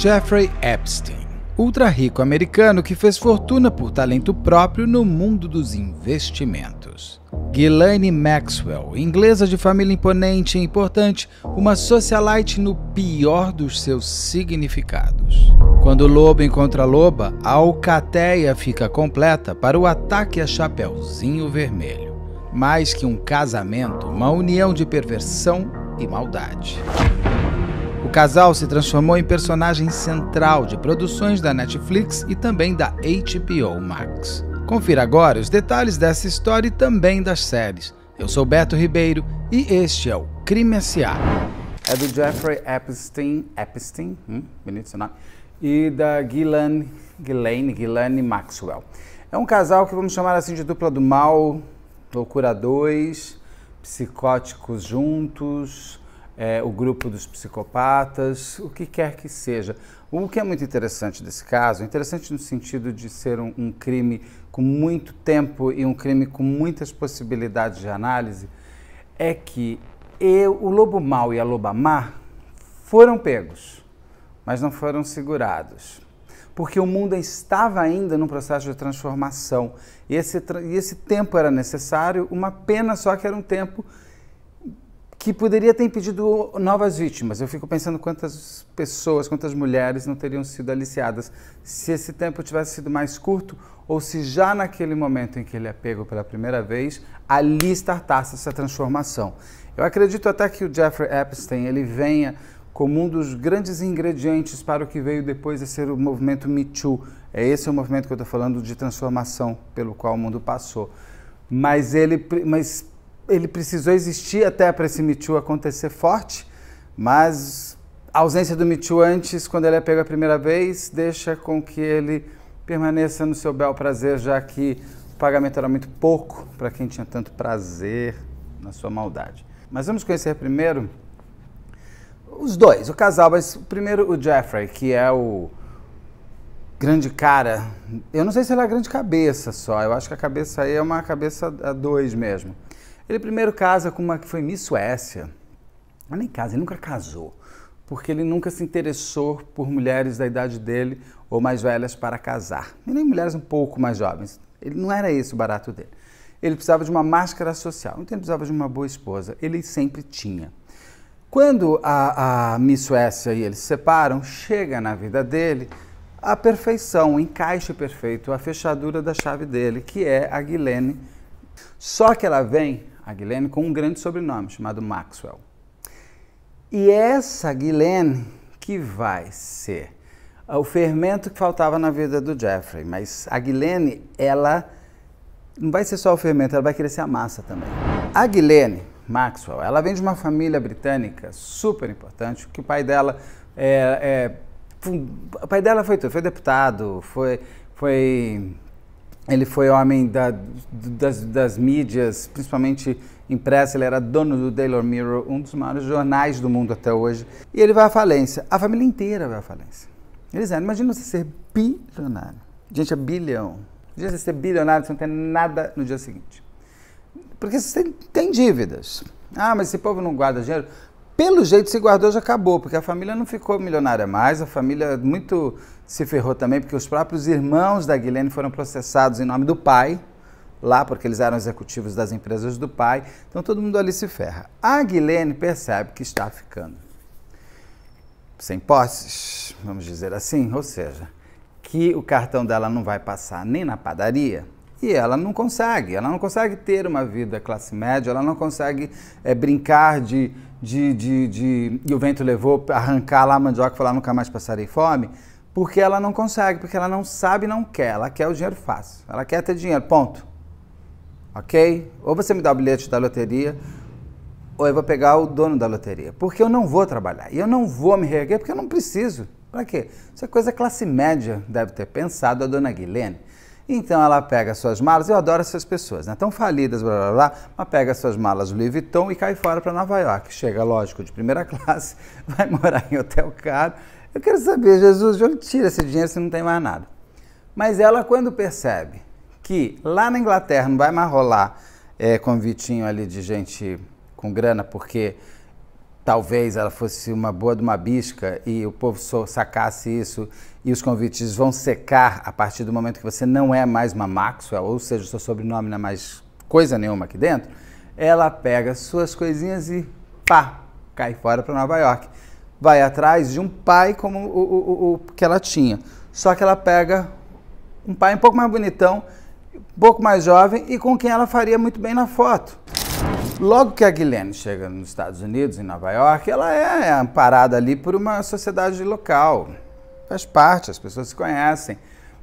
Jeffrey Epstein, ultra rico americano que fez fortuna por talento próprio no mundo dos investimentos. Ghislaine Maxwell, inglesa de família imponente e importante, uma socialite no pior dos seus significados. Quando lobo encontra loba, a alcateia fica completa para o ataque a Chapeuzinho Vermelho. Mais que um casamento, uma união de perversão e maldade. O casal se transformou em personagem central de produções da Netflix e também da HBO Max. Confira agora os detalhes dessa história e também das séries. Eu sou Beto Ribeiro e este é o Crime S.A. É do Jeffrey Epstein, bonito seu nome, e da Ghislaine Maxwell. É um casal que vamos chamar assim de dupla do mal, loucura 2, psicóticos juntos, o grupo dos psicopatas, o que quer que seja. O que é muito interessante desse caso, interessante no sentido de ser um crime com muito tempo e um crime com muitas possibilidades de análise, é que o lobo mau e a loba má foram pegos, mas não foram segurados. Porque o mundo estava ainda num processo de transformação. E esse tempo era necessário, uma pena só que era um tempo que poderia ter impedido novas vítimas. Eu fico pensando quantas pessoas, quantas mulheres não teriam sido aliciadas se esse tempo tivesse sido mais curto ou se já naquele momento em que ele é pego pela primeira vez, ali startasse essa transformação. Eu acredito até que o Jeffrey Epstein ele venha como um dos grandes ingredientes para o que veio depois de ser o movimento Me Too. Esse é o movimento que eu estou falando de transformação pelo qual o mundo passou. Mas ele precisou existir até para esse Me Too acontecer forte, mas a ausência do Me Too antes, quando ele é pego a primeira vez, deixa com que ele permaneça no seu bel prazer, já que o pagamento era muito pouco para quem tinha tanto prazer na sua maldade. Mas vamos conhecer primeiro os dois, o casal, mas primeiro o Jeffrey, que é o grande cara. Eu não sei se ele é a grande cabeça só, eu acho que a cabeça aí é uma cabeça a dois mesmo. Ele primeiro casa com uma que foi Miss Suécia. Mas nem casa, ele nunca casou, porque ele nunca se interessou por mulheres da idade dele ou mais velhas para casar. E nem mulheres um pouco mais jovens. Ele não era esse o barato dele. Ele precisava de uma máscara social, então ele precisava de uma boa esposa. Ele sempre tinha. Quando a Miss Suécia e ele se separam, chega na vida dele a perfeição, o encaixe perfeito, a fechadura da chave dele, que é a Ghislaine. Só que ela vem, a Ghislaine, com um grande sobrenome, chamado Maxwell. E essa Ghislaine que vai ser o fermento que faltava na vida do Jeffrey. Mas a Ghislaine, ela não vai ser só o fermento, ela vai querer ser a massa também. A Ghislaine Maxwell, ela vem de uma família britânica super importante, que o pai dela o pai dela foi deputado, ele foi homem das mídias, principalmente impressa, ele era dono do Daily Mirror, um dos maiores jornais do mundo até hoje. E ele vai à falência, a família inteira vai à falência. Eles dizem, imagina você ser bilionário. Gente, é bilhão. Imagina você ser bilionário, você não tem nada no dia seguinte. Porque você tem dívidas. Ah, mas esse povo não guarda dinheiro. Pelo jeito, se guardou, já acabou, porque a família não ficou milionária mais, a família muito se ferrou também, porque os próprios irmãos da Ghislaine foram processados em nome do pai, lá porque eles eram executivos das empresas do pai, então todo mundo ali se ferra. A Ghislaine percebe que está ficando sem posses, vamos dizer assim, ou seja, que o cartão dela não vai passar nem na padaria, e ela não consegue ter uma vida classe média, ela não consegue brincar e o vento levou, arrancar lá a mandioca e falar nunca mais passarei fome, porque ela não consegue, porque ela não sabe e não quer, ela quer o dinheiro fácil, ela quer ter dinheiro, ponto. Ok? Ou você me dá o bilhete da loteria, ou eu vou pegar o dono da loteria, porque eu não vou trabalhar, e eu não vou me reerguer, porque eu não preciso. Para quê? Isso é coisa classe média, deve ter pensado a dona Ghislaine. Então ela pega suas malas, eu adoro essas pessoas, né? Tão falidas, blá blá blá, mas pega suas malas Louis Vuitton e cai fora para Nova York. Chega, lógico, de primeira classe, vai morar em hotel caro. Eu quero saber, Jesus, de onde tira esse dinheiro se não tem mais nada? Mas ela, quando percebe que lá na Inglaterra não vai mais rolar convitinho ali de gente com grana, porque talvez ela fosse uma boa de uma bisca e o povo sacasse isso e os convites vão secar a partir do momento que você não é mais uma Maxwell, ou seja, o seu sobrenome não é mais coisa nenhuma aqui dentro, ela pega suas coisinhas e pá, cai fora para Nova York. Vai atrás de um pai como o que ela tinha, só que ela pega um pai um pouco mais bonitão, um pouco mais jovem e com quem ela faria muito bem na foto. Logo que a Ghislaine chega nos Estados Unidos, em Nova York, ela é amparada ali por uma sociedade local. Faz parte, as pessoas se conhecem.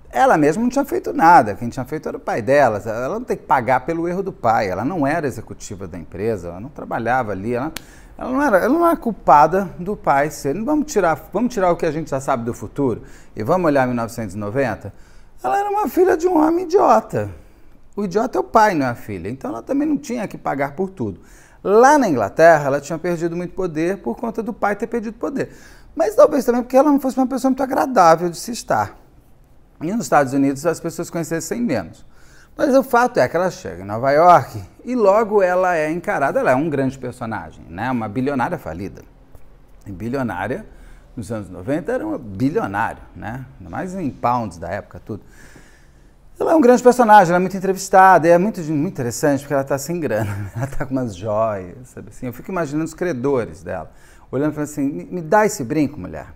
Ela mesma não tinha feito nada, quem tinha feito era o pai dela. Ela não tem que pagar pelo erro do pai, ela não era executiva da empresa, ela não trabalhava ali, ela não era culpada do pai ser. Vamos tirar o que a gente já sabe do futuro e vamos olhar 1990? Ela era uma filha de um homem idiota. O idiota é o pai, não é a filha. Então ela também não tinha que pagar por tudo. Lá na Inglaterra, ela tinha perdido muito poder por conta do pai ter perdido poder. Mas talvez também porque ela não fosse uma pessoa muito agradável de se estar. E nos Estados Unidos as pessoas conhecessem menos. Mas o fato é que ela chega em Nova York e logo ela é encarada, ela é um grande personagem, né? Uma bilionária falida. E bilionária, nos anos 90, era uma bilionária, né? Ainda mais em pounds da época, tudo. Ela é um grande personagem, ela é muito entrevistada, e é muito interessante porque ela está sem grana, ela está com umas joias, sabe assim? Eu fico imaginando os credores dela, olhando e falando assim, me dá esse brinco, mulher.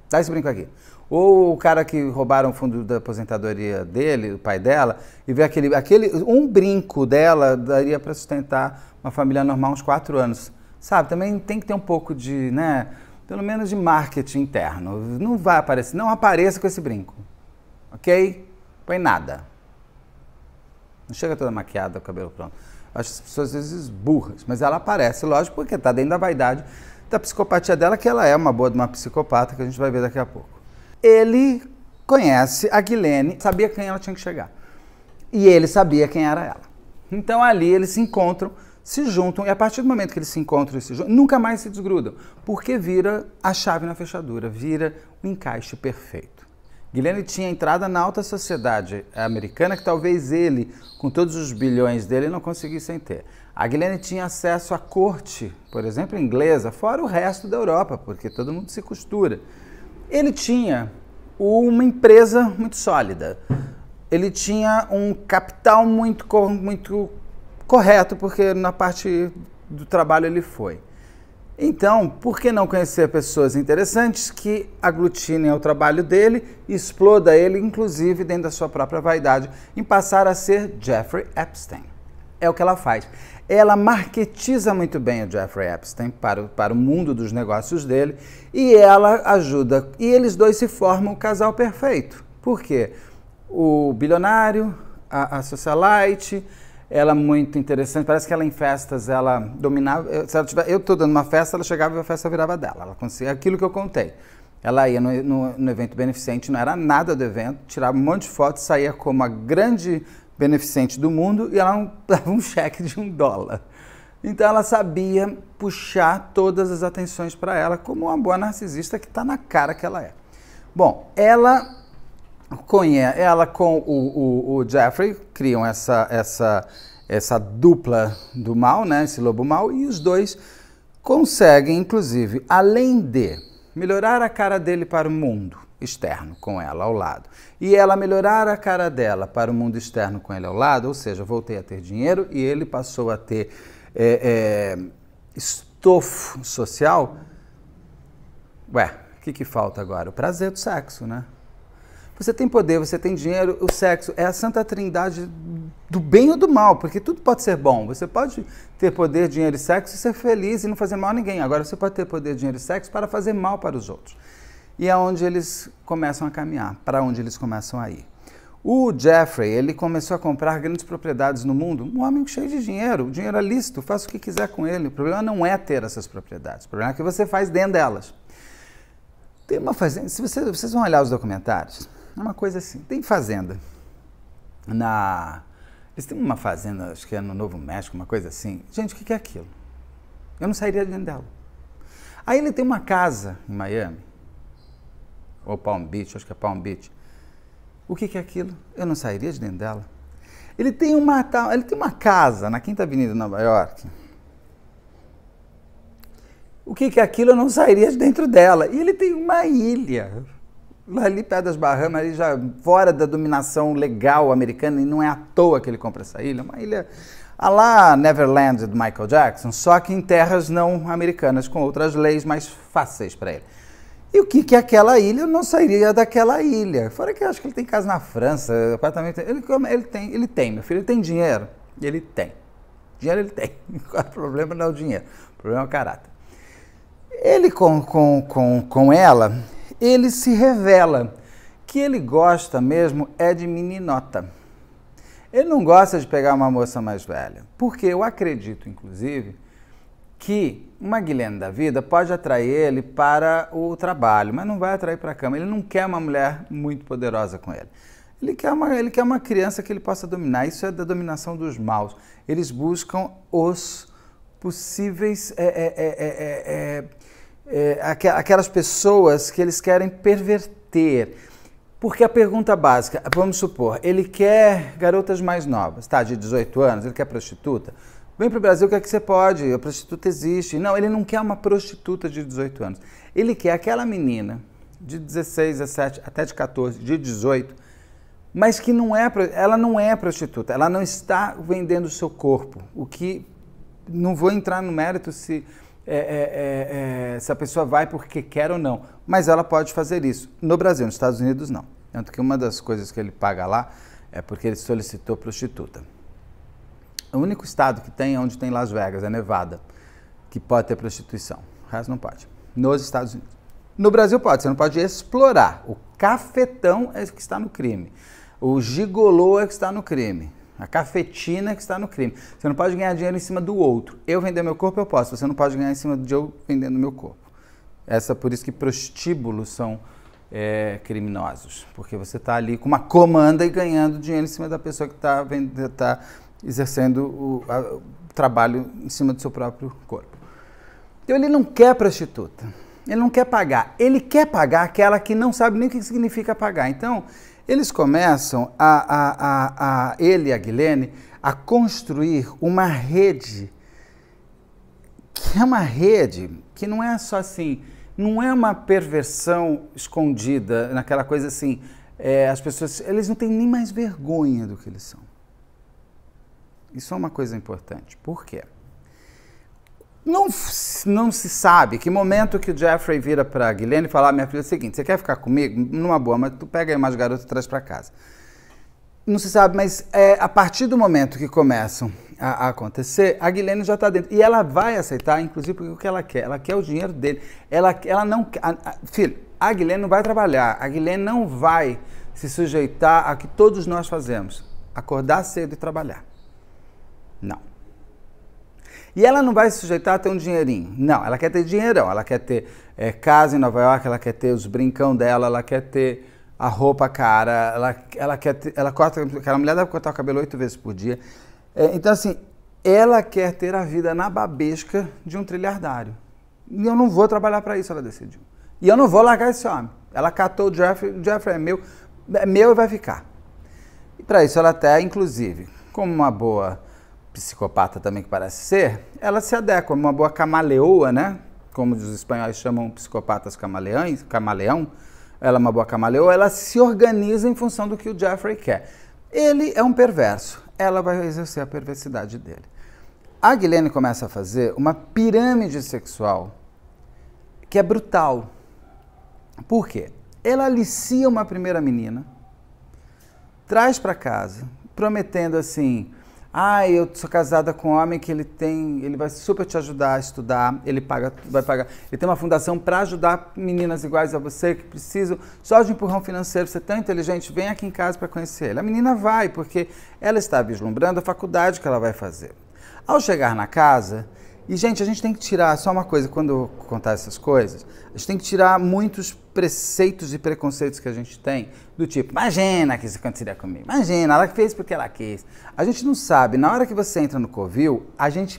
Dá esse brinco aqui. Ou o cara que roubaram o fundo da aposentadoria dele, o pai dela, e vê um brinco dela daria para sustentar uma família normal uns 4 anos. Sabe, também tem que ter um pouco de, né, pelo menos de marketing interno. Não vai aparecer, não apareça com esse brinco. Ok? Põe nada. Não chega toda maquiada, o cabelo pronto. Acho as pessoas às vezes burras, mas ela aparece, lógico, porque está dentro da vaidade da psicopatia dela, que ela é uma boa de uma psicopata, que a gente vai ver daqui a pouco. Ele conhece a Ghislaine, sabia quem ela tinha que chegar. E ele sabia quem era ela. Então ali eles se encontram, se juntam, e a partir do momento que eles se encontram e se juntam, nunca mais se desgrudam, porque vira a chave na fechadura, vira o encaixe perfeito. Ghislaine tinha entrada na alta sociedade americana que talvez ele, com todos os bilhões dele, não conseguissem ter. A Ghislaine tinha acesso à corte, por exemplo, inglesa, fora o resto da Europa, porque todo mundo se costura. Ele tinha uma empresa muito sólida. Ele tinha um capital muito correto, porque na parte do trabalho ele foi. Então, por que não conhecer pessoas interessantes que aglutinem ao trabalho dele, exploda ele, inclusive dentro da sua própria vaidade, em passar a ser Jeffrey Epstein? É o que ela faz. Ela marketiza muito bem o Jeffrey Epstein para o mundo dos negócios dele e ela ajuda. E eles dois se formam o casal perfeito. Por quê? O bilionário, a socialite, ela muito interessante, parece que ela em festas, ela dominava, eu estou dando uma festa, ela chegava e a festa virava dela, ela conseguia aquilo que eu contei. Ela ia no evento beneficente, não era nada do evento, tirava um monte de fotos, saía como a grande beneficente do mundo e ela não dava um cheque de $1. Então ela sabia puxar todas as atenções para ela, como uma boa narcisista que está na cara que ela é. Bom, ela com o Jeffrey criam essa dupla do mal, né, esse lobo mal, e os dois conseguem, inclusive, além de melhorar a cara dele para o mundo externo com ela ao lado, e ela melhorar a cara dela para o mundo externo com ele ao lado, ou seja, voltei a ter dinheiro e ele passou a ter estofo social. Ué, o que falta agora? O prazer do sexo, né? Você tem poder, você tem dinheiro, o sexo é a santa trindade do bem ou do mal, porque tudo pode ser bom. Você pode ter poder, dinheiro e sexo e ser feliz e não fazer mal a ninguém. Agora você pode ter poder, dinheiro e sexo para fazer mal para os outros. E é onde eles começam a caminhar, para onde eles começam a ir. O Jeffrey, ele começou a comprar grandes propriedades no mundo, um homem cheio de dinheiro, o dinheiro é lícito, faça o que quiser com ele. O problema não é ter essas propriedades, o problema é que você faz dentro delas. Tem uma fazenda, se vocês vão olhar os documentários, é uma coisa assim, tem fazenda. Eles têm uma fazenda, acho que é no Novo México, uma coisa assim. Gente, o que é aquilo? Eu não sairia dentro dela. Aí ele tem uma casa em Miami, ou Palm Beach, acho que é Palm Beach. O que é aquilo? Eu não sairia de dentro dela. Ele tem uma casa na Quinta Avenida de Nova York, o que é aquilo, eu não sairia de dentro dela. E ele tem uma ilha, lá ali perto das Bahamas, ali já fora da dominação legal americana, e não é à toa que ele compra essa ilha, uma ilha a lá Neverland do Michael Jackson, só que em terras não americanas, com outras leis mais fáceis para ele. E o que é aquela ilha? Eu não sairia daquela ilha. Fora que eu acho que ele tem casa na França, apartamento. Ele tem, meu filho, ele tem dinheiro. Ele tem. Dinheiro ele tem. O problema não é o dinheiro, o problema é o caráter. Ele com ela, ele se revela que ele gosta mesmo é de meninota. Ele não gosta de pegar uma moça mais velha, porque eu acredito, inclusive, que uma Guilene da vida pode atrair ele para o trabalho, mas não vai atrair para a cama. Ele não quer uma mulher muito poderosa com ele. Ele quer uma criança que ele possa dominar. Isso é da dominação dos maus. Eles buscam os possíveis... aquelas pessoas que eles querem perverter. Porque a pergunta básica, vamos supor, ele quer garotas mais novas, tá, de 18 anos, ele quer prostituta. Vem para o Brasil, o que é que você pode? A prostituta existe. Não, ele não quer uma prostituta de 18 anos. Ele quer aquela menina de 16, 17, até de 14, de 18, mas que ela não é prostituta, ela não está vendendo o seu corpo. O que, não vou entrar no mérito se a pessoa vai porque quer ou não, mas ela pode fazer isso. No Brasil, nos Estados Unidos, não. Tanto que uma das coisas que ele paga lá é porque ele solicitou prostituta. O único estado que tem, onde tem Las Vegas, é Nevada, que pode ter prostituição. O resto não pode. Nos Estados Unidos. No Brasil pode, você não pode explorar. O cafetão é que está no crime. O gigolô é que está no crime. A cafetina é que está no crime. Você não pode ganhar dinheiro em cima do outro. Eu vender meu corpo, eu posso. Você não pode ganhar em cima de eu vendendo meu corpo. Por isso que prostíbulos são criminosos. Porque você está ali com uma comanda e ganhando dinheiro em cima da pessoa que está exercendo o trabalho em cima do seu próprio corpo. Então ele não quer prostituta, ele não quer pagar, ele quer pagar aquela que não sabe nem o que significa pagar. Então, eles começam, ele e a Guilene, a construir uma rede, que é uma rede que não é só assim, não é uma perversão escondida, naquela coisa assim, as pessoas, eles não têm nem mais vergonha do que eles são. Isso é uma coisa importante. Por quê? Não se sabe que momento que o Jeffrey vira para a Guilene e fala: minha filha, é o seguinte, você quer ficar comigo? Numa boa, mas tu pega aí umas garotas e traz para casa. Não se sabe, mas a partir do momento que começam a acontecer, a Guilene já está dentro. E ela vai aceitar, inclusive, porque o que ela quer o dinheiro dele. Ela não... filho, a Guilene não vai trabalhar, a Guilene não vai se sujeitar a que todos nós fazemos. Acordar cedo e trabalhar. Não. E ela não vai se sujeitar a ter um dinheirinho. Não, ela quer ter dinheirão. Ela quer ter casa em Nova York, ela quer ter os brincão dela, ela quer ter a roupa cara, ela quer ter... Aquela mulher deve cortar o cabelo 8 vezes por dia. Então, assim, ela quer ter a vida na babesca de um trilhardário. E eu não vou trabalhar para isso, ela decidiu. E eu não vou largar esse homem. Ela catou o Jeffrey é meu e vai ficar. E para isso ela até, inclusive, como uma boa psicopata também que parece ser, ela se adequa, uma boa camaleoa, né? Como os espanhóis chamam psicopatas camaleão, ela é uma boa camaleoa, ela se organiza em função do que o Jeffrey quer. Ele é um perverso, ela vai exercer a perversidade dele. A Guilene começa a fazer uma pirâmide sexual que é brutal. Por quê? Ela alicia uma primeira menina, traz para casa, prometendo assim: eu sou casada com um homem que ele vai super te ajudar a estudar, ele vai pagar, ele tem uma fundação para ajudar meninas iguais a você que precisam só de empurrão financeiro, você é tão inteligente, vem aqui em casa para conhecer ele. A menina vai, porque ela está vislumbrando a faculdade que ela vai fazer. Ao chegar na casa, e gente, a gente tem que tirar, só uma coisa, quando eu contar essas coisas, a gente tem que tirar muitos preceitos e preconceitos que a gente tem, do tipo, imagina que isso aconteceria comigo, imagina, ela fez porque ela quis. A gente não sabe, na hora que você entra no covil, a gente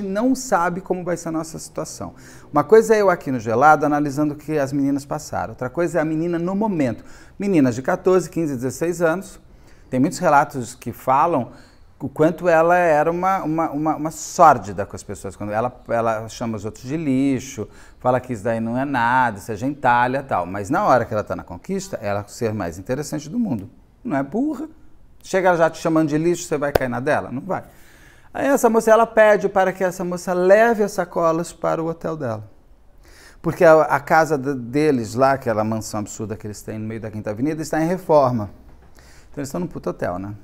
não sabe como vai ser a nossa situação. Uma coisa é eu aqui no gelado analisando o que as meninas passaram, outra coisa é a menina no momento. Meninas de 14, 15, 16 anos, tem muitos relatos que falam o quanto ela era uma sórdida com as pessoas. Quando ela chama os outros de lixo, fala que isso daí não é nada, isso é gentalha e tal. Mas na hora que ela está na conquista, ela é o ser mais interessante do mundo. Não é burra. Chega já te chamando de lixo, você vai cair na dela? Não vai. Aí essa moça, ela pede para que essa moça leve as sacolas para o hotel dela. Porque a casa deles lá, aquela mansão absurda que eles têm no meio da Quinta Avenida, está em reforma. Então eles estão num puto hotel, né?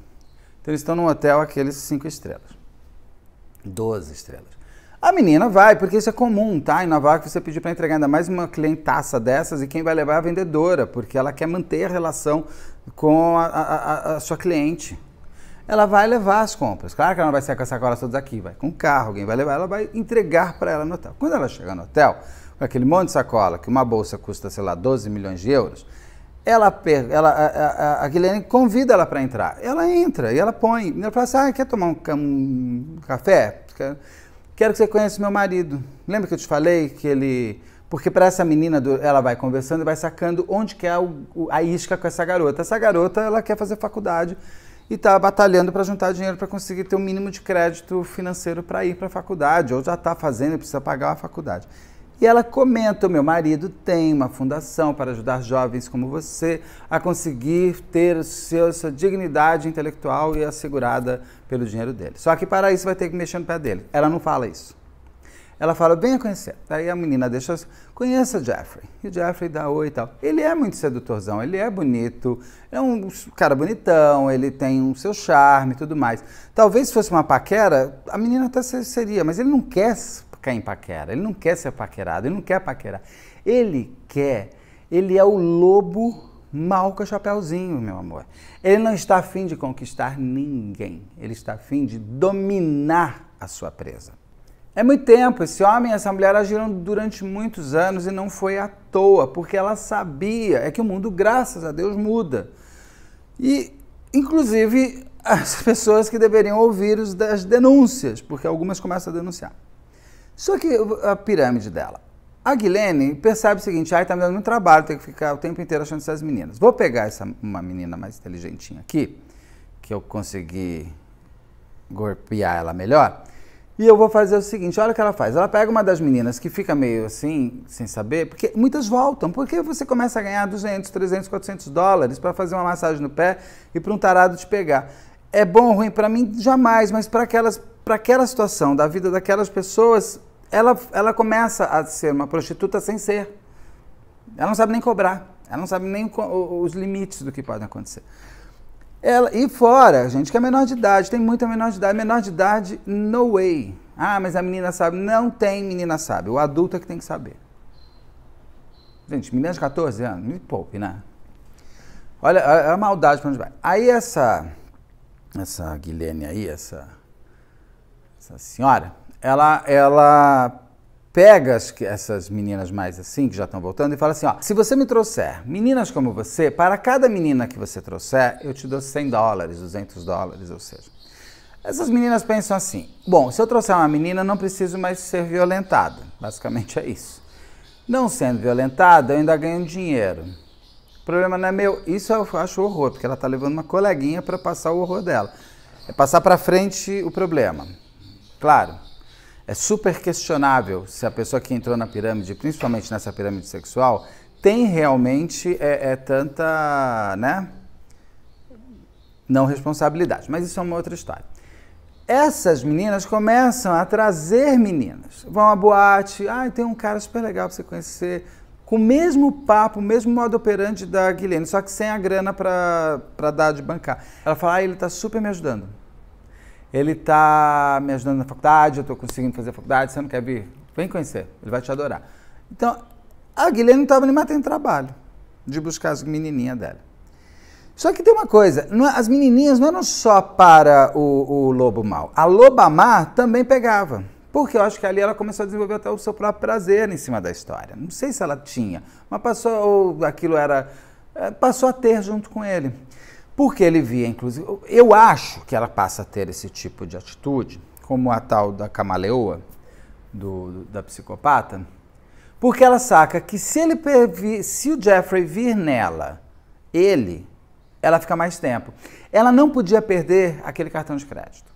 Então eles estão num hotel, aqueles 5 estrelas. 12 estrelas. A menina vai, porque isso é comum, tá? Em Nova York você pedir para entregar ainda mais uma clientaça dessas e quem vai levar é a vendedora, porque ela quer manter a relação com a sua cliente. Ela vai levar as compras. Claro que ela não vai sair com as sacolas todas aqui, vai com o carro, alguém vai levar, ela vai entregar para ela no hotel. Quando ela chega no hotel, com aquele monte de sacola, que uma bolsa custa, sei lá, 12 milhões de euros, a Ghislaine convida ela para entrar. Ela entra e ela põe. E ela fala assim, quer tomar um café? Quero que você conheça meu marido. Lembra que eu te falei que ele... Porque para essa menina, ela vai conversando e vai sacando onde que é a isca com essa garota. Essa garota, ela quer fazer faculdade e está batalhando para juntar dinheiro para conseguir ter um mínimo de crédito financeiro para ir para a faculdade. Ou já está fazendo e precisa pagar a faculdade. E ela comenta, o meu marido tem uma fundação para ajudar jovens como você a conseguir ter sua dignidade intelectual e assegurada pelo dinheiro dele. Só que para isso vai ter que mexer no pé dele. Ela não fala isso. Ela fala, venha conhecer. Aí a menina deixa, conheça Jeffrey. E o Jeffrey dá oi e tal. Ele é muito sedutorzão, ele é bonito, é um cara bonitão, ele tem o seu charme e tudo mais. Talvez se fosse uma paquera, a menina até seria, mas ele não quer em paquera, ele não quer ser paquerado, ele não quer paquerar. Ele é o lobo mau com chapéuzinho, meu amor. Ele não está a fim de conquistar ninguém, ele está a fim de dominar a sua presa. É muito tempo, esse homem e essa mulher agiram durante muitos anos e não foi à toa, porque ela sabia, que o mundo, graças a Deus, muda. E, inclusive, as pessoas que deveriam ouvir as denúncias, porque algumas começam a denunciar. Só que a pirâmide dela. A Ghislaine percebe o seguinte, tá me dando muito trabalho, tem que ficar o tempo inteiro achando essas meninas. Vou pegar uma menina mais inteligentinha aqui, que eu consegui golpear ela melhor, e eu vou fazer o seguinte, olha o que ela faz. Ela pega uma das meninas que fica meio assim, sem saber, porque muitas voltam, porque você começa a ganhar 200, 300, 400 dólares para fazer uma massagem no pé e para um tarado te pegar. É bom ou ruim? Para mim, jamais, mas para aquela situação da vida daquelas pessoas, ela começa a ser uma prostituta sem ser. Ela não sabe nem cobrar, ela não sabe nem os limites do que pode acontecer. E fora, gente, que é menor de idade, tem muita menor de idade, no way. Mas a menina sabe. Não tem menina sabe, o adulto é que tem que saber. Gente, menina de 14 anos, me poupe, né? Olha a maldade para onde vai. Aí essa Ghislaine aí, essa senhora, ela pega essas meninas mais assim, que já estão voltando, e fala assim, se você me trouxer meninas como você, para cada menina que você trouxer, eu te dou 100 dólares, 200 dólares, ou seja. Essas meninas pensam assim, bom, se eu trouxer uma menina, não preciso mais ser violentada. Basicamente é isso. Não sendo violentada, eu ainda ganho dinheiro. O problema não é meu. Isso eu acho horror, porque ela está levando uma coleguinha para passar o horror dela. É passar para frente o problema. Claro. É super questionável se a pessoa que entrou na pirâmide, principalmente nessa pirâmide sexual, tem realmente tanta, né, não responsabilidade. Mas isso é uma outra história. Essas meninas começam a trazer meninas. Vão à boate, tem um cara super legal para você conhecer, com o mesmo papo, o mesmo modo operante da Ghislaine, só que sem a grana para dar de bancar. Ela fala, ele está super me ajudando. Ele está me ajudando na faculdade, eu estou conseguindo fazer a faculdade, você não quer vir? Vem conhecer, ele vai te adorar. Então, a Ghislaine não estava nem matando trabalho de buscar as menininhas dela. Só que tem uma coisa, as menininhas não eram só para o lobo mau. A loba má também pegava, porque eu acho que ali ela começou a desenvolver até o seu próprio prazer em cima da história. Não sei se ela tinha, mas passou a ter junto com ele. Porque ele via, inclusive, eu acho que ela passa a ter esse tipo de atitude, como a tal da camaleoa, da psicopata, porque ela saca que se o Jeffrey vir nela, ela fica mais tempo. Ela não podia perder aquele cartão de crédito.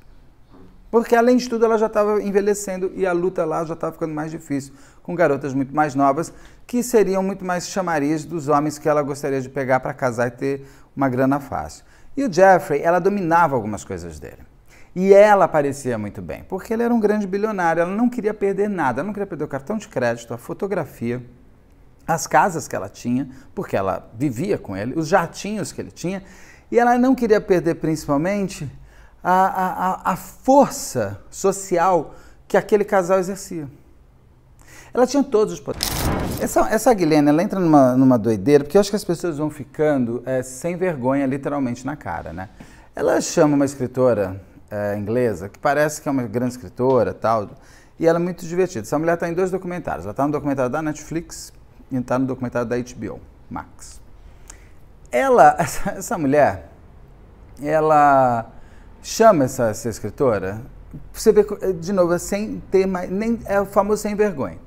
Porque, além de tudo, ela já estava envelhecendo e a luta lá já estava ficando mais difícil, com garotas muito mais novas, que seriam muito mais chamariz dos homens que ela gostaria de pegar para casar e ter uma grana fácil. E o Jeffrey, ela dominava algumas coisas dele. E ela parecia muito bem, porque ele era um grande bilionário, ela não queria perder nada, ela não queria perder o cartão de crédito, a fotografia, as casas que ela tinha, porque ela vivia com ele, os jatinhos que ele tinha, e ela não queria perder principalmente a força social que aquele casal exercia. Ela tinha todos os poderes. Essa Ghislaine, ela entra numa doideira, porque eu acho que as pessoas vão ficando sem vergonha, literalmente, na cara, né? Ela chama uma escritora inglesa, que parece que é uma grande escritora, tal, e ela é muito divertida. Essa mulher está em 2 documentários. Ela está no documentário da Netflix e está no documentário da HBO Max. Essa mulher, ela chama essa escritora, você vê, de novo, sem ter mais, nem é o famoso sem vergonha.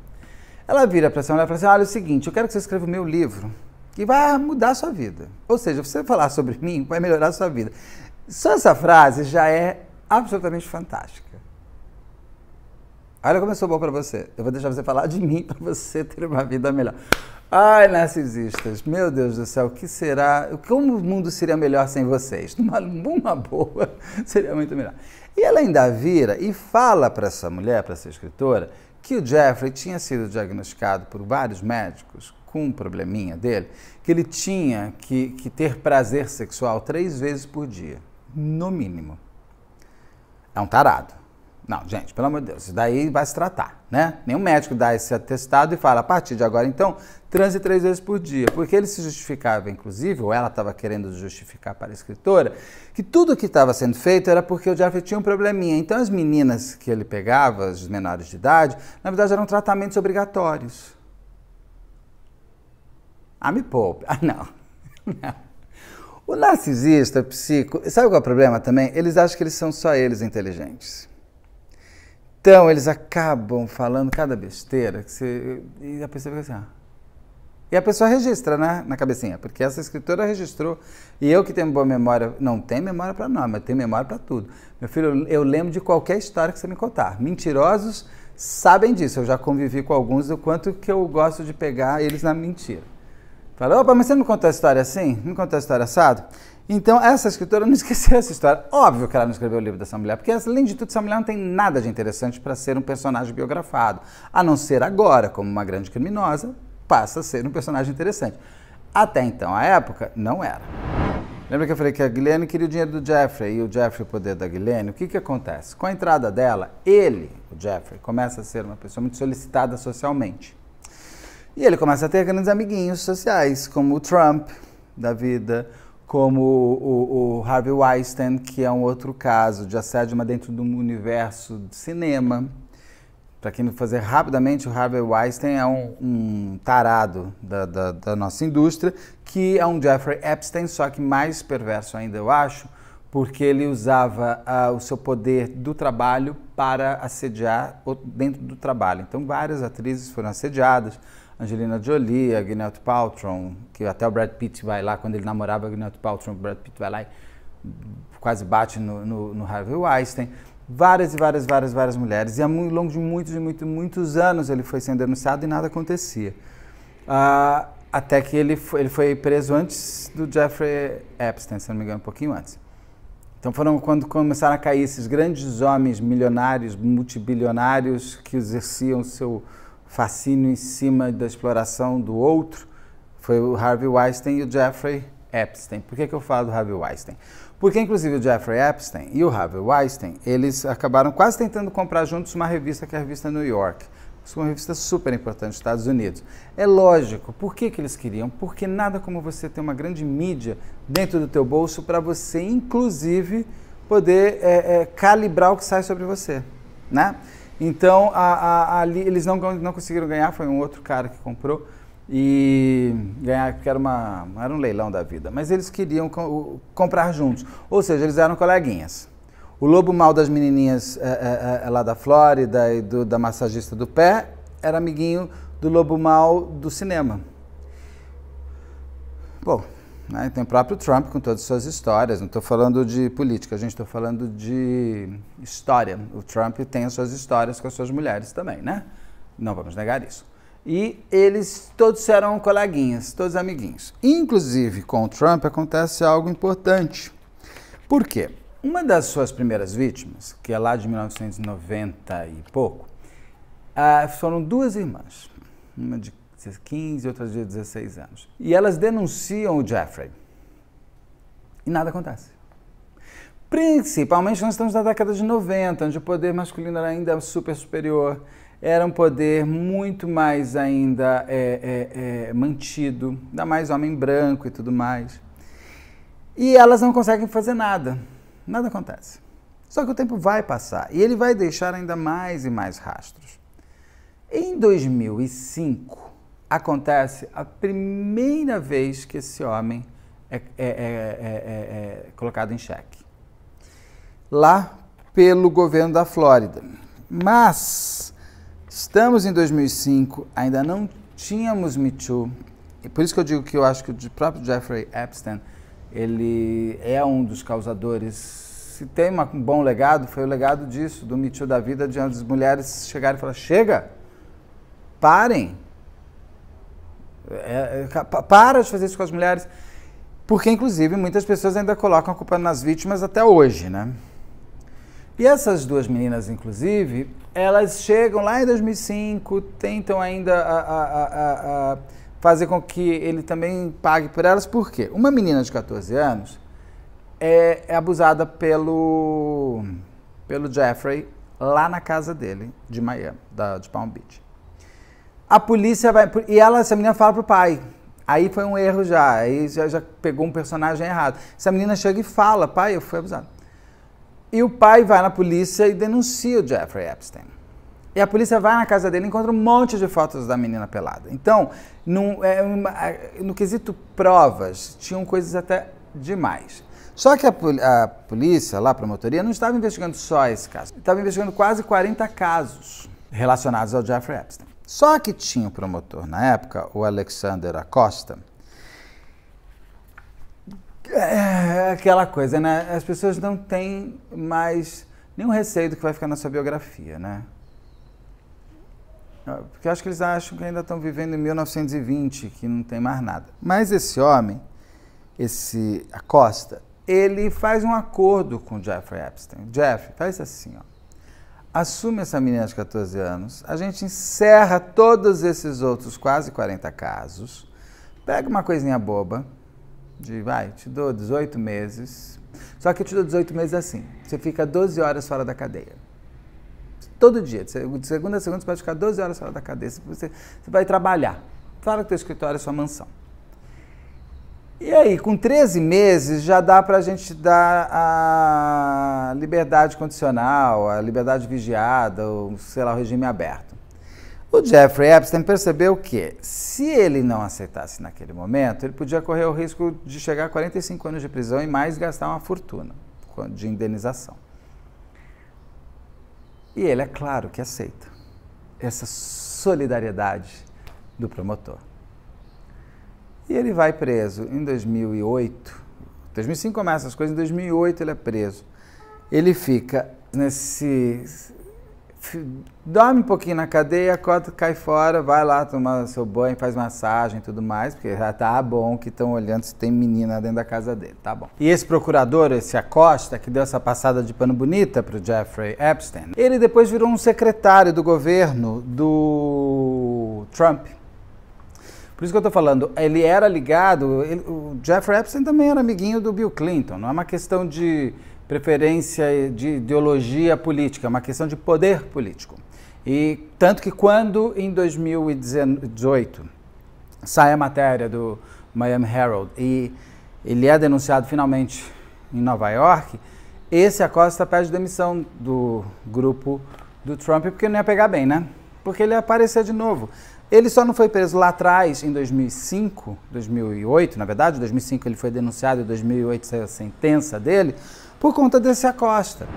Ela vira para essa mulher e fala assim, olha, é o seguinte, eu quero que você escreva o meu livro, que vai mudar a sua vida. Ou seja, você falar sobre mim, vai melhorar a sua vida. Só essa frase já é absolutamente fantástica. Olha como eu sou bom para você. Eu vou deixar você falar de mim para você ter uma vida melhor. Ai, narcisistas, meu Deus do céu, o que será? Como o mundo seria melhor sem vocês? Numa boa, seria muito melhor. E ela ainda vira e fala para essa mulher, para essa escritora, que o Jeffrey tinha sido diagnosticado por vários médicos com um probleminha dele, que ele tinha que ter prazer sexual 3 vezes por dia, no mínimo. É um tarado. Não, gente, pelo amor de Deus, isso daí vai se tratar, né? Nenhum médico dá esse atestado e fala, a partir de agora, então, transe 3 vezes por dia. Porque ele se justificava, inclusive, ou ela estava querendo justificar para a escritora, que tudo que estava sendo feito era porque o Jeffrey tinha um probleminha. Então, as meninas que ele pegava, as menores de idade, na verdade, eram tratamentos obrigatórios. Ah, me poupe. Ah, não. Não. O narcisista, o psico, sabe qual é o problema também? Eles acham que eles são só eles inteligentes. Então, eles acabam falando cada besteira que e a pessoa fica assim, E a pessoa registra, né, na cabecinha, porque essa escritora registrou. E eu que tenho boa memória, não tenho memória para nada, mas tenho memória para tudo. Meu filho, eu lembro de qualquer história que você me contar. Mentirosos sabem disso, eu já convivi com alguns, do quanto que eu gosto de pegar eles na mentira. Fala, opa, mas você não me contou a história assim? Não me contou a história assado? Então, essa escritora não esqueceu essa história. Óbvio que ela não escreveu o livro dessa mulher, porque, além de tudo, essa mulher não tem nada de interessante para ser um personagem biografado. A não ser agora, como uma grande criminosa, passa a ser um personagem interessante. Até então, a época, não era. Lembra que eu falei que a Ghislaine queria o dinheiro do Jeffrey e o Jeffrey o poder da Ghislaine? O que acontece? Com a entrada dela, ele, o Jeffrey, começa a ser uma pessoa muito solicitada socialmente. E ele começa a ter grandes amiguinhos sociais, como o Trump da vida, como o Harvey Weinstein, que é um outro caso de assédio, mas dentro do universo de cinema. Para quem não fazer rapidamente, o Harvey Weinstein é um tarado da nossa indústria, que é um Jeffrey Epstein, só que mais perverso ainda, eu acho, porque ele usava o seu poder do trabalho para assediar dentro do trabalho. Então, várias atrizes foram assediadas, Angelina Jolie, a Gwyneth Paltrow, que até o Brad Pitt vai lá, quando ele namorava a Gwyneth Paltrow, o Brad Pitt vai lá e quase bate no Harvey Weinstein. Várias mulheres. E ao longo de muitos anos ele foi sendo denunciado e nada acontecia. Até que ele foi preso antes do Jeffrey Epstein, se não me engano, um pouquinho antes. Então foram quando começaram a cair esses grandes homens milionários, multibilionários, que exerciam seu fascínio em cima da exploração do outro. Foi o Harvey Weinstein e o Jeffrey Epstein. Por que eu falo do Harvey Weinstein? Porque, inclusive, o Jeffrey Epstein e o Harvey Weinstein, eles acabaram quase tentando comprar juntos uma revista, que é a revista New York. Uma revista super importante dos Estados Unidos. É lógico. Por que eles queriam? Porque nada como você ter uma grande mídia dentro do teu bolso para você, inclusive, poder calibrar o que sai sobre você, né? Então, ali eles não conseguiram ganhar, foi um outro cara que comprou, e ganhar, porque era um leilão da vida, mas eles queriam comprar juntos, ou seja, eles eram coleguinhas. O lobo mau das menininhas lá da Flórida e da massagista do pé era amiguinho do lobo mau do cinema. Bom, né? Tem o próprio Trump com todas as suas histórias. Não estou falando de política, a gente está falando de história. O Trump tem as suas histórias com as suas mulheres também, né? Não vamos negar isso. E eles todos eram coleguinhas, todos amiguinhos. Inclusive, com o Trump acontece algo importante. Por quê? Uma das suas primeiras vítimas, que é lá de 1990 e pouco, foram duas irmãs, uma de 15 e outra de 16 anos. E elas denunciam o Jeffrey. E nada acontece. Principalmente nós estamos na década de 90, onde o poder masculino era ainda super superior, era um poder muito mais ainda mantido, ainda mais homem branco e tudo mais. E elas não conseguem fazer nada. Nada acontece. Só que o tempo vai passar e ele vai deixar ainda mais e mais rastros. Em 2005, acontece a primeira vez que esse homem é colocado em xeque. Lá pelo governo da Flórida. Mas estamos em 2005, ainda não tínhamos Me Too. E por isso que eu digo que eu acho que o próprio Jeffrey Epstein, ele é um dos causadores. Se tem um bom legado, foi o legado disso, do Me Too da vida, de as mulheres chegarem e falar, chega, parem, para de fazer isso com as mulheres. Porque, inclusive, muitas pessoas ainda colocam a culpa nas vítimas até hoje, né? E essas duas meninas, inclusive, elas chegam lá em 2005, tentam ainda fazer com que ele também pague por elas. Por quê? Uma menina de 14 anos é abusada pelo Jeffrey lá na casa dele, de Miami, de Palm Beach. A polícia vai... E essa menina fala pro pai. Aí foi um erro já, aí já pegou um personagem errado. Essa menina chega e fala, pai, eu fui abusado. E o pai vai na polícia e denuncia o Jeffrey Epstein. E a polícia vai na casa dele e encontra um monte de fotos da menina pelada. Então, no quesito provas, tinham coisas até demais. Só que a polícia, lá a promotoria, não estava investigando só esse caso. Estava investigando quase 40 casos relacionados ao Jeffrey Epstein. Só que tinha um promotor na época, o Alexander Acosta. Aquela coisa, né? As pessoas não têm mais nenhum receio do que vai ficar na sua biografia, né? Porque eu acho que eles acham que ainda estão vivendo em 1920, que não tem mais nada. Mas esse homem, esse Acosta, ele faz um acordo com o Jeffrey Epstein. Jeff, faz assim, ó. Assume essa menina de 14 anos, a gente encerra todos esses outros quase 40 casos, pega uma coisinha boba, te dou 18 meses, só que eu te dou 18 meses assim, você fica 12 horas fora da cadeia. Todo dia, de segunda a segunda, você pode ficar 12 horas fora da cadeia, você vai trabalhar, fora do teu escritório, sua mansão. E aí, com 13 meses, já dá para a gente dar a liberdade condicional, a liberdade vigiada, ou, sei lá, o regime aberto. O Jeffrey Epstein percebeu que, se ele não aceitasse naquele momento, ele podia correr o risco de chegar a 45 anos de prisão e mais gastar uma fortuna de indenização. E ele, é claro, que aceita essa solidariedade do promotor. E ele vai preso em 2008. 2005 começa as coisas, em 2008 ele é preso. Ele fica dorme um pouquinho na cadeia, acorda, cai fora, vai lá tomar seu banho, faz massagem e tudo mais, porque já tá bom que estão olhando se tem menina dentro da casa dele, tá bom. E esse procurador, esse Acosta, que deu essa passada de pano bonita pro Jeffrey Epstein, ele depois virou um secretário do governo do Trump. Por isso que eu estou falando, ele era ligado, o Jeffrey Epstein também era amiguinho do Bill Clinton, não é uma questão de preferência de ideologia política, é uma questão de poder político. E tanto que quando, em 2018, sai a matéria do Miami Herald e ele é denunciado finalmente em Nova York, esse Acosta pede demissão do grupo do Trump porque não ia pegar bem, né? Porque ele ia aparecer de novo. Ele só não foi preso lá atrás, em 2005, 2008, na verdade, em 2005 ele foi denunciado, em 2008 saiu a sentença dele, por conta desse Acosta.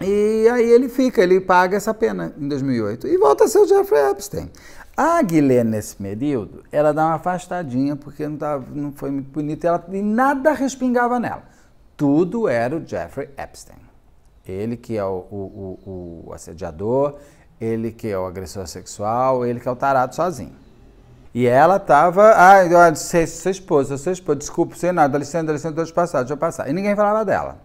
E aí ele paga essa pena em 2008 e volta a ser o Jeffrey Epstein. A Ghislaine, nesse período, ela dá uma afastadinha porque não foi muito bonita e nada respingava nela. Tudo era o Jeffrey Epstein. Ele que é o assediador, ele que é o agressor sexual, ele que é o tarado sozinho. E ela tava, sua esposa, desculpa, sei nada, dá licença, deixa eu passar. E ninguém falava dela.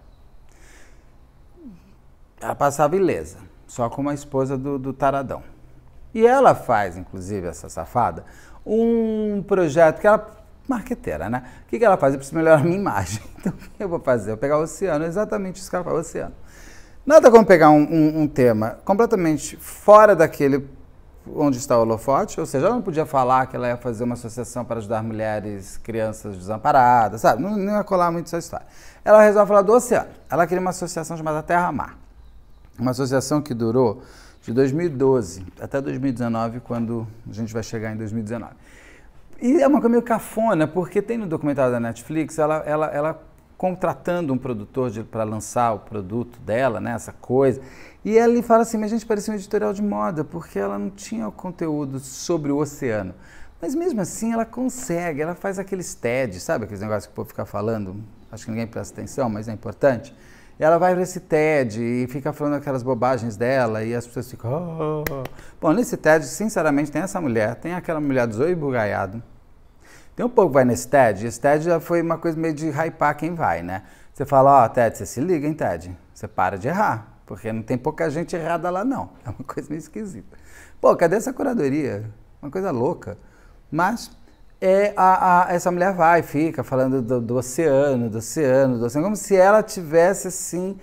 Ela passava ilesa, só como a esposa do taradão. E ela faz, inclusive, essa safada, um projeto que ela... marqueteira, né? O que ela faz? Eu preciso melhorar a minha imagem. Então, o que eu vou fazer? Eu vou pegar o oceano, exatamente isso que ela faz, o oceano. Nada como pegar um tema completamente fora daquele onde está o holofote, ou seja, ela não podia falar que ela ia fazer uma associação para ajudar mulheres, crianças desamparadas, sabe? Não ia colar muito essa história. Ela resolve falar do oceano. Ela queria uma associação chamada Terra-Mar. Uma associação que durou de 2012 até 2019, quando a gente vai chegar em 2019. E é uma coisa meio cafona, porque tem no documentário da Netflix, ela contratando um produtor para lançar o produto dela, né, essa coisa, e ela fala assim, mas a gente parecia um editorial de moda, porque ela não tinha o conteúdo sobre o oceano. Mas mesmo assim ela consegue, ela faz aqueles TED, sabe aqueles negócios que o povo fica falando, acho que ninguém presta atenção, mas é importante. Ela vai para esse TED e fica falando aquelas bobagens dela e as pessoas ficam... Oh. Bom, nesse TED, sinceramente, tem essa mulher, tem aquela mulher do Zoe Bugaiado. Tem um pouco que vai nesse TED, esse TED já foi uma coisa meio de hypar quem vai, né? Você fala, TED, você se liga, hein, TED? Você para de errar, porque não tem pouca gente errada lá, não. É uma coisa meio esquisita. Pô, cadê essa curadoria? Uma coisa louca. Mas... essa mulher vai, fica falando do oceano, como se ela tivesse, assim,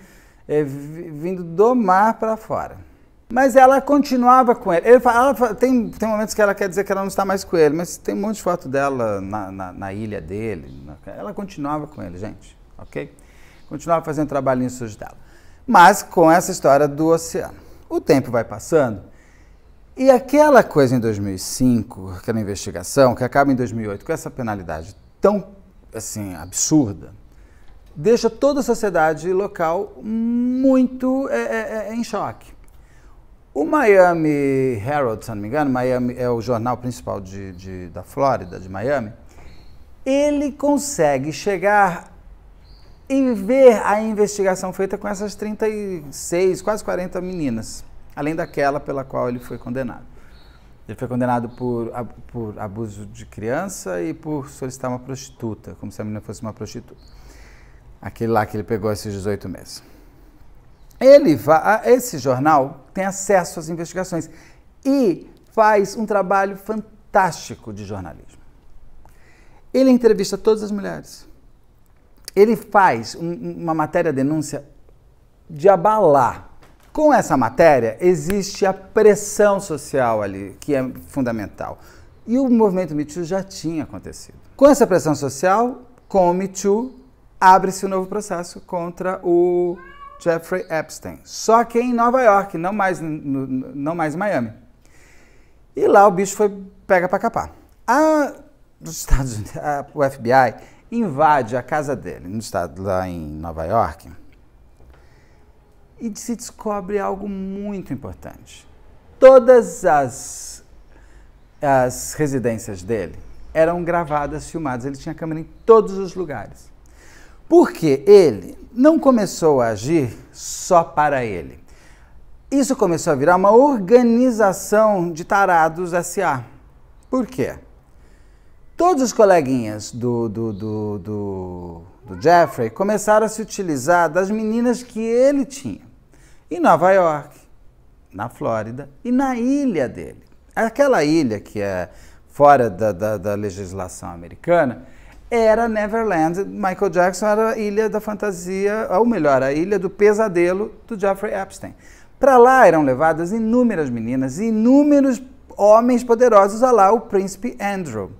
vindo do mar para fora. Mas ela continuava com ele. Tem momentos que ela quer dizer que ela não está mais com ele, mas tem um monte de foto dela na ilha dele. Ela continuava com ele, gente, ok? Continuava fazendo trabalhinho sujo dela. Mas com essa história do oceano. O tempo vai passando. E aquela coisa em 2005, aquela investigação, que acaba em 2008, com essa penalidade tão, assim, absurda, deixa toda a sociedade local muito em choque. O Miami Herald, se não me engano, Miami é o jornal principal da Flórida, de Miami, ele consegue chegar e ver a investigação feita com essas 36, quase 40 meninas. Além daquela pela qual ele foi condenado. Ele foi condenado por abuso de criança e por solicitar uma prostituta, como se a menina fosse uma prostituta. Aquele lá que ele pegou esses 18 meses. Esse jornal tem acesso às investigações e faz um trabalho fantástico de jornalismo. Ele entrevista todas as mulheres. Ele faz uma matéria-denúncia de abalar. Com essa matéria, existe a pressão social ali, que é fundamental. E o movimento Me Too já tinha acontecido. Com essa pressão social, com o Me Too, abre-se um novo processo contra o Jeffrey Epstein. Só que em Nova York, não mais em Miami. E lá o bicho pega para capar. Nos Estados Unidos, o FBI invade a casa dele, lá em Nova York, e se descobre algo muito importante. Todas as residências dele eram gravadas, filmadas. Ele tinha câmera em todos os lugares. Porque ele não começou a agir só para ele. Isso começou a virar uma organização de tarados S.A. Por quê? Todos os coleguinhas do Jeffrey começaram a se utilizar das meninas que ele tinha. Em Nova York, na Flórida e na ilha dele. Aquela ilha que é fora da legislação americana era Neverland. Michael Jackson era a ilha da fantasia, ou melhor, a ilha do pesadelo do Jeffrey Epstein. Para lá eram levadas inúmeras meninas e inúmeros homens poderosos, lá o príncipe Andrew.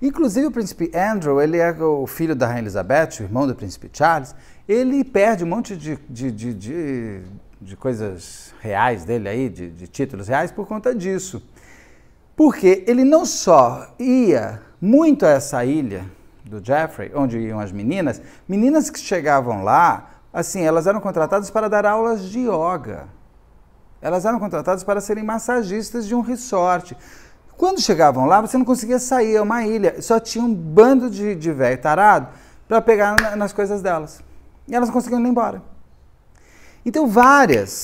Inclusive o príncipe Andrew, ele é o filho da rainha Elizabeth, o irmão do príncipe Charles. Ele perde um monte de coisas reais dele aí, de títulos reais, por conta disso. Porque ele não só ia muito a essa ilha do Jeffrey, onde iam as meninas que chegavam lá, assim, elas eram contratadas para dar aulas de yoga. Elas eram contratadas para serem massagistas de um resort. Quando chegavam lá, você não conseguia sair, é uma ilha. Só tinha um bando de velho tarado para pegar nas coisas delas. E elas não conseguiam ir embora. Então várias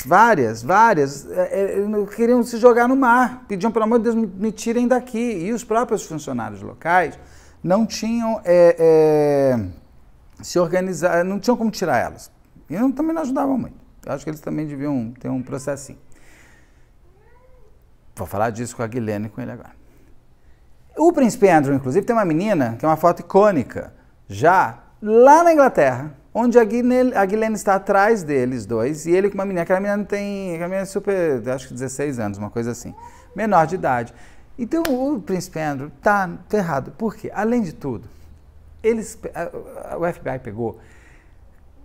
queriam se jogar no mar. Pediam, pelo amor de Deus, me tirem daqui. E os próprios funcionários locais não tinham se organizar, não tinham como tirar elas. E também não ajudavam muito. Eu acho que eles também deviam ter um processinho. Vou falar disso com a Ghislaine e com ele agora. O príncipe Andrew, inclusive, tem uma menina, que é uma foto icônica, já lá na Inglaterra, onde a Ghislaine está atrás deles dois, e ele com uma menina, aquela menina é super, acho que 16 anos, uma coisa assim, menor de idade. Então o príncipe Andrew está ferrado. Por quê? Além de tudo, o FBI pegou...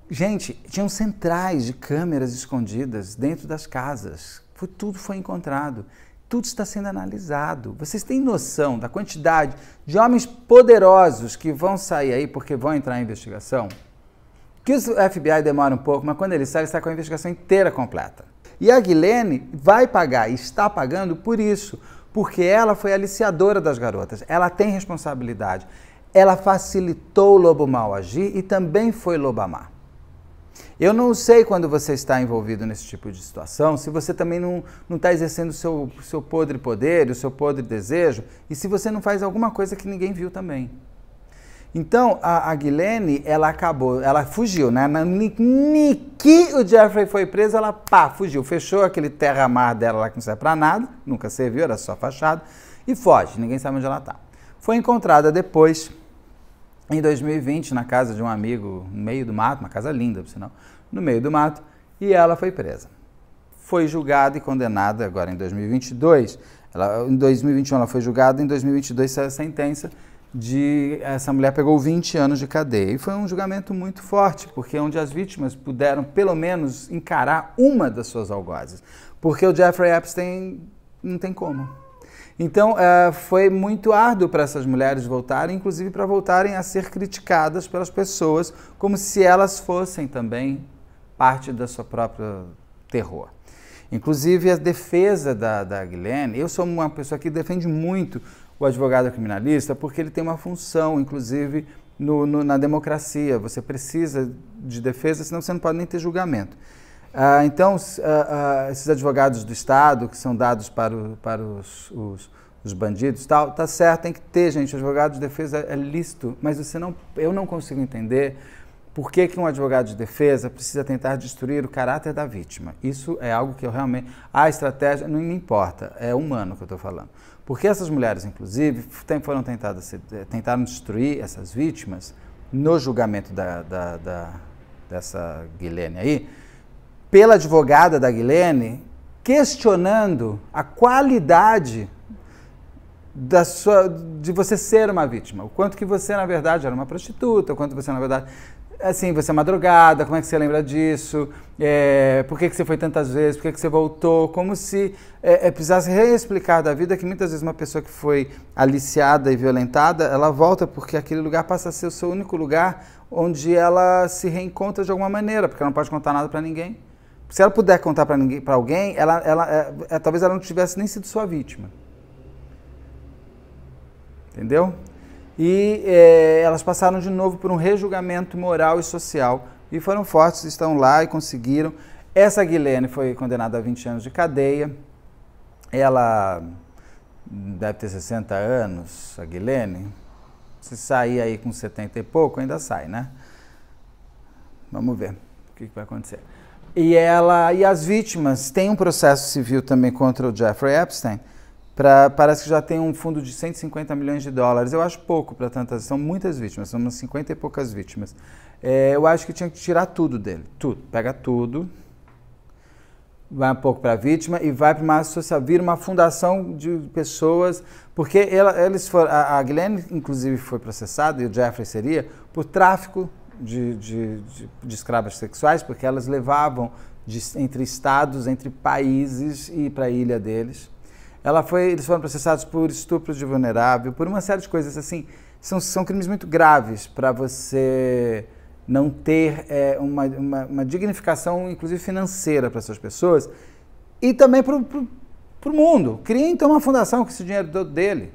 Gente, tinham centrais de câmeras escondidas dentro das casas. Tudo foi encontrado. Tudo está sendo analisado. Vocês têm noção da quantidade de homens poderosos que vão sair aí porque vão entrar em investigação? Que o FBI demora um pouco, mas quando ele está com a investigação inteira completa. E a Ghislaine vai pagar, e está pagando por isso, porque ela foi aliciadora das garotas. Ela tem responsabilidade. Ela facilitou o lobo mau agir e também foi loba má. Eu não sei quando você está envolvido nesse tipo de situação, se você também não está exercendo o seu podre poder, o seu podre desejo, e se você não faz alguma coisa que ninguém viu também. Então, a Ghislaine, ela fugiu, né? Que o Jeffrey foi preso, ela fugiu, fechou aquele terra-mar dela lá que não serve pra nada, nunca serviu, era só fachada, e foge, ninguém sabe onde ela está. Foi encontrada depois... Em 2020, na casa de um amigo, no meio do mato, uma casa linda, por sinal, no meio do mato, e ela foi presa. Foi julgada e condenada agora em 2022. Em 2021 ela foi julgada, em 2022 saiu a sentença de... Essa mulher pegou 20 anos de cadeia. E foi um julgamento muito forte, porque onde as vítimas puderam, pelo menos, encarar uma das suas algozes. Porque o Jeffrey Epstein não tem como. Então, foi muito árduo para essas mulheres voltarem, inclusive para voltarem a ser criticadas pelas pessoas, como se elas fossem também parte da sua própria terror. Inclusive, a defesa da Ghislaine, eu sou uma pessoa que defende muito o advogado criminalista, porque ele tem uma função, inclusive, na democracia. Você precisa de defesa, senão você não pode nem ter julgamento. Então, esses advogados do Estado, que são dados para os bandidos, tá certo, tem que ter, gente, advogado de defesa é lícito, mas eu não consigo entender por que um advogado de defesa precisa tentar destruir o caráter da vítima. Isso é algo que eu realmente... A estratégia não me importa, é humano que eu estou falando. Porque essas mulheres, inclusive, tentaram destruir essas vítimas no julgamento dessa Ghislaine aí, pela advogada da Ghislaine, questionando a qualidade de você ser uma vítima. O quanto que você, na verdade, era uma prostituta, o quanto você, na verdade... Assim, você é uma drogada, como é que você lembra disso? Por que você foi tantas vezes? Por que você voltou? Como se precisasse reexplicar da vida que muitas vezes uma pessoa que foi aliciada e violentada, ela volta porque aquele lugar passa a ser o seu único lugar onde ela se reencontra de alguma maneira, porque ela não pode contar nada para ninguém. Se ela puder contar para alguém, talvez ela não tivesse nem sido sua vítima. Entendeu? E elas passaram de novo por um rejulgamento moral e social e foram fortes, estão lá e conseguiram. Essa Ghislaine foi condenada a 20 anos de cadeia. Ela deve ter 60 anos, a Ghislaine. Se sair aí com 70 e pouco, ainda sai, né? Vamos ver o que vai acontecer. E as vítimas têm um processo civil também contra o Jeffrey Epstein. Parece que já tem um fundo de 150 milhões de dólares. Eu acho pouco para tantas, são muitas vítimas, são umas 50 e poucas vítimas. Eu acho que tinha que tirar tudo dele, tudo. Pega tudo, vai um pouco para a vítima e vai para uma associação, vira uma fundação de pessoas, porque a Ghislaine, inclusive, foi processada, e o Jeffrey seria, por tráfico de escravas sexuais, porque elas levavam entre estados, entre países e para a ilha deles. Eles foram processados por estupro de vulnerável, por uma série de coisas assim. São crimes muito graves para você não ter uma dignificação, inclusive financeira, para essas pessoas. E também para o mundo. Cria então uma fundação com esse dinheiro todo dele.